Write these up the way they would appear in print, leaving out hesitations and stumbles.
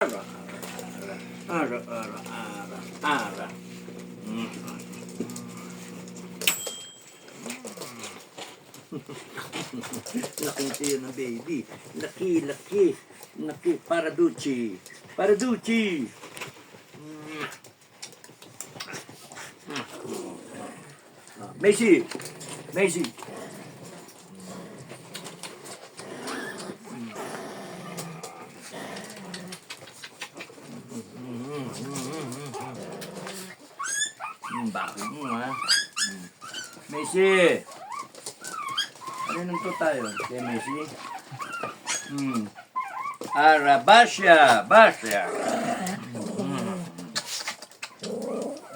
Ara, ara, ara, ara. Mm. Laking tiyo ng baby. Laki, laki. Laki. Paraducci. Paraducci. Mm. Macy. Macy. Bakit mo ha? Macy. Ano nito tayo? Kay Macy? Ara, Basya. Basya.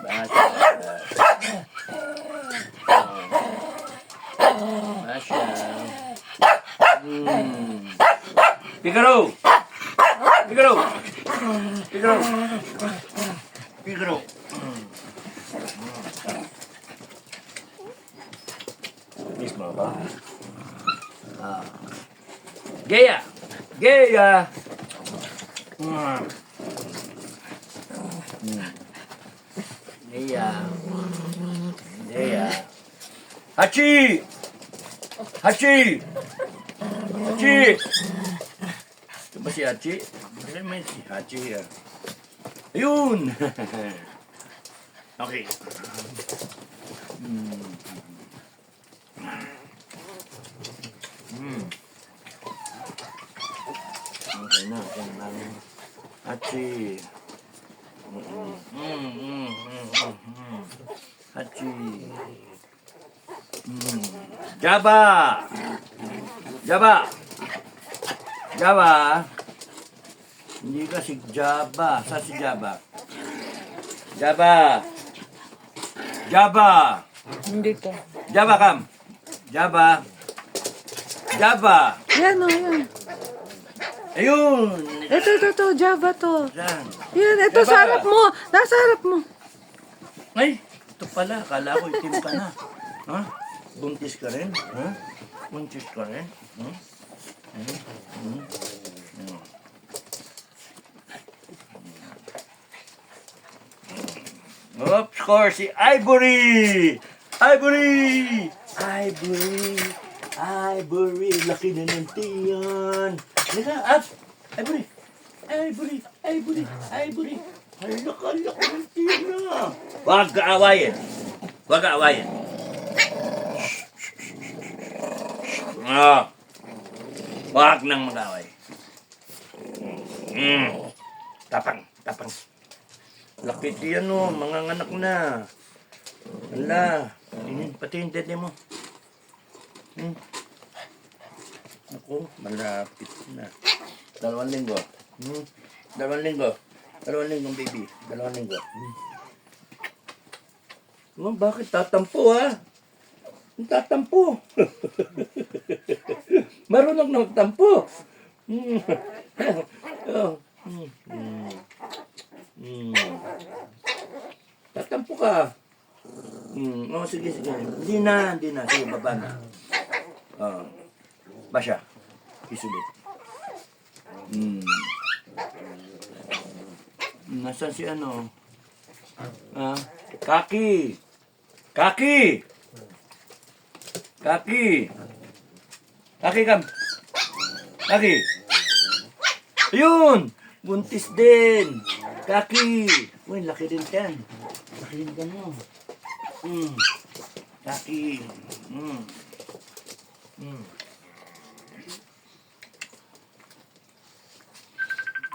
Basya. Basya. Figaro. Figaro. Figaro. Figaro. Mismo ba? Gaya! Gaya! Gaya! Gaya! Hachi! Hachi! Hachi! Ito ba si Hachi? May si Hachi. Ayun! Okay. Okay na, yan lang. Hachi. Hachi. Jaba. Jaba. Jaba. Hindi kasi Jaba. Saan si Jaba? Jaba. Jaba. Hindi ko. Jaba kam. Jaba. Jaba. Yan o, yan. Ayun. Ito, Java to. Yan. Yan, ito Java. sa harap mo. Nasa harap mo. Ay, ito pala. Akala ko itim ka na. Ha? Buntis ka rin? Ha? Buntis ka rin? Oops, score si Ivory! Ivory! Ivory! Ivory! Laki na ng tiyan! Lika, up! Ivory! Ivory! Ivory! Ivory! Laki ng tiyan na! Huwag kaawayin! Huwag kaawayin! Huwag nang mag-away. Tapang, tapang. Laki tiyan no, mga anak na. Ala, pati yung dede mo. Ako, malapit na. 2 linggo. 2 linggo. 2 linggo, baby. 2 linggo. Bakit tatampo ha? Tatampo. Marunong na magtampo. Tatampo ka. Sige, sige. Hindi na. Sige, baba na. Basya. Isulit. Nasaan si ano? Kaki. Kaki. Kaki. Kaki kam. Kaki. Ayun. Buntis din. Kaki. Uy, laki din yan. Laki din yan mo. Kaki.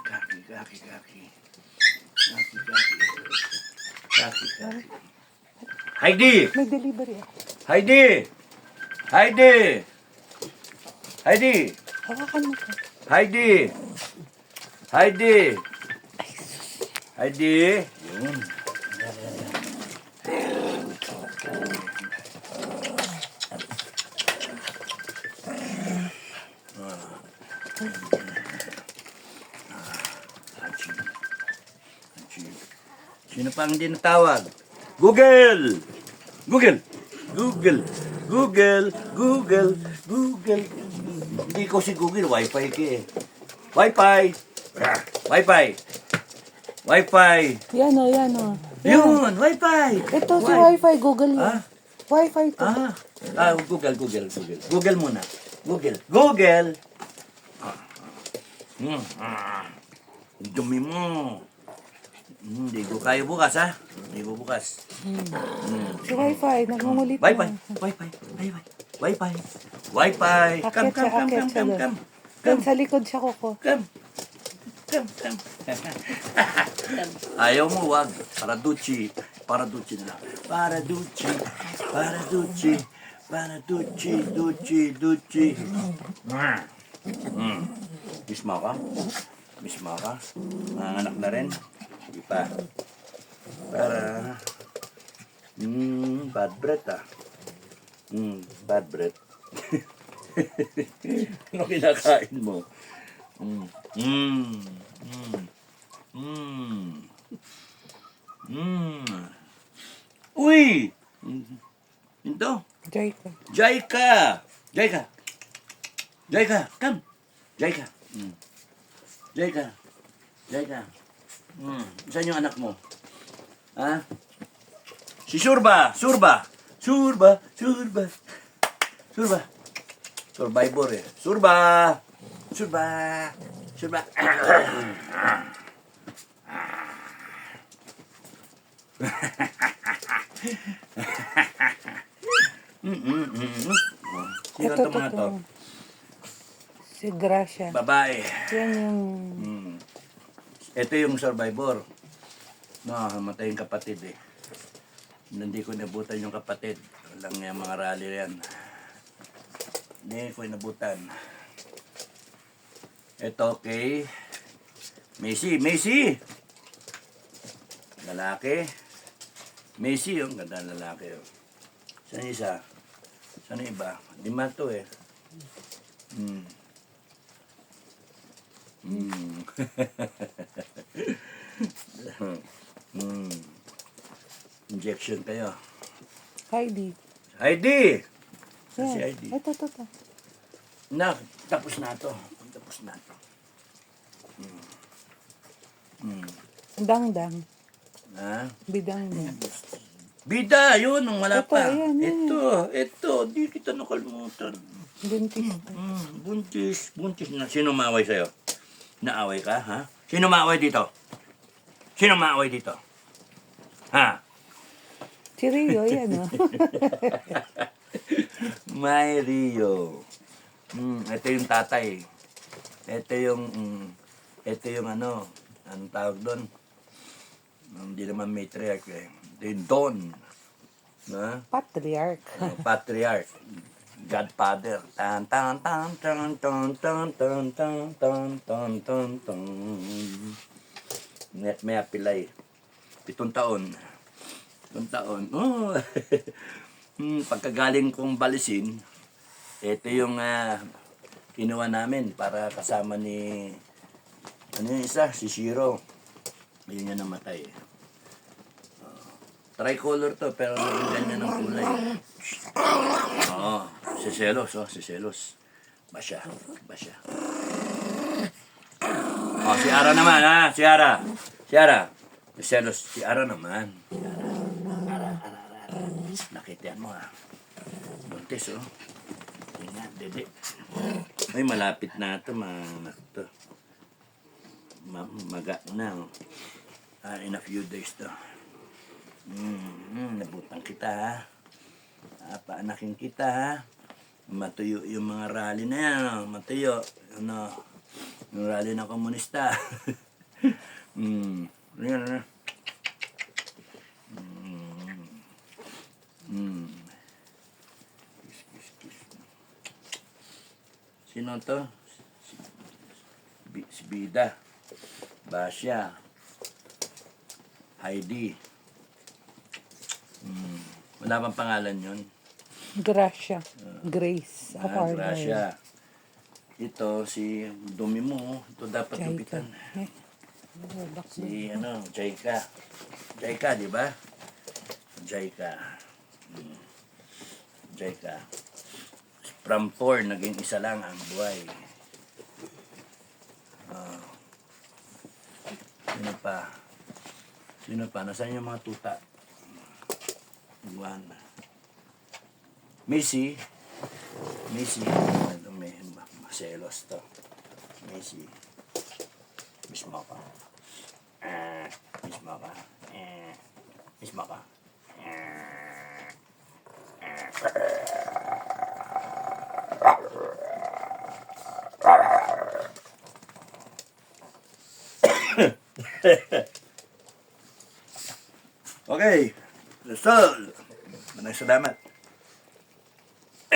Kaki, kaki, kaki. Kaki, kaki. Kaki, kaki. Heidi! May delivery ako. Heidi! Heidi! Heidi! Hawakan mo ko. Heidi! Heidi! Heidi! Yun. Sino pa ang hindi natawag? Google! Google! Google! Google! Google! Google! Hindi ko si Google, Wi-Fi ka eh. Wi-Fi! Wi-Fi. Wi-Fi. Yan o, yan o. Yun, Wi-Fi. Ito si Wi-Fi, Google Ah? yan. Wi-Fi to. Google. Google muna. Google. Dumi mo. Hindi ko kaya bukas, ha? Hindi ko bukas. Si Wi-Fi, nagmumulit Wi-Fi. na. Wi-Fi. Come. Akyat siya doon. Doon sa likod siya kuko. Come. Ayaw mo, wag. Paraducci na lang. Ducci. Miss mo ka? Nanganak na rin? Hindi pa. Bad breath, bad breath. Ano kinakain mo? Uy! Ito. Jaika. Jaika, come. Jaika. Saan yung anak mo? Ha? Si Surba. Survivor eh. Surba. Sino to mga to? Si Gracia. Babae. Yan yung... Ito yung survivor. No, namatay yung kapatid eh. Hindi ko nabutan yung kapatid. Walang yung mga rally yan. Hindi ko nabutan. Ito kay Macy. Lalaki. Macy yung ganda ng lalaki. Saan yung isa? Saan yung iba? 5 to eh. Injection kayo. Heidi. Heidi! Yan. Si Heidi. Ito. Tapos na to. Dangdang. Ha? Bidangdang. Bida, yun, nung wala Ito, pa. ayan, yan. Ito, di kita nakalimutan. Buntis. Buntis na. Sino maaway sa'yo? Naaway ka, ha? Sino maaway dito? Ha? Si Rio, yan o. May Rio. Ito yung tatay. Ito yung ano, anong tawag doon? Hindi naman matriarch eh. Ito yung Don. Ha? Patriarch. Patriarch. Godfather. Tan tan tan tan tan tan tan tan tan tan tan tan. Net may apilay. 7 taon. Oh. Pagkagaling kong balisin, ito yung kinuha namin para kasama ni ano yung isa, si Shiro. Ayun yung namatay. Tricolor to, pero ganyan ang kulay. Si Selos. Basya. Si Ara naman, ha? Si Ara. Si Selos, si Ara naman. Ara. Nakitiyan mo, ha? Buntis, oh. Tingnan, dede. Ay, malapit na ito, mga to. Maga na, oh. In a few days to. Nabutang kita, ha? Paanakin kita, ha? Matuyo yung mga rally na yan, oh. Matuyo. Yung rally ng komunista. Yan. Sino to? Si Bida. Basya. Heidi. Wala bang pangalan yun? Gracia. Grace. Gracia. Ito, si dumi mo. Ito dapat Jaika. tupitan. Si, Jaika. Jaika, di ba? Jaika. From 4, naging isa lang ang buhay. Sino pa? Sino pa? Nasaan yung mga tuta? One. Missy. Missy. Ano, may maselos to. Missy. Miss mo ka. Miss mo ka. Miss mo ka. Okay. Result. Maraming salamat.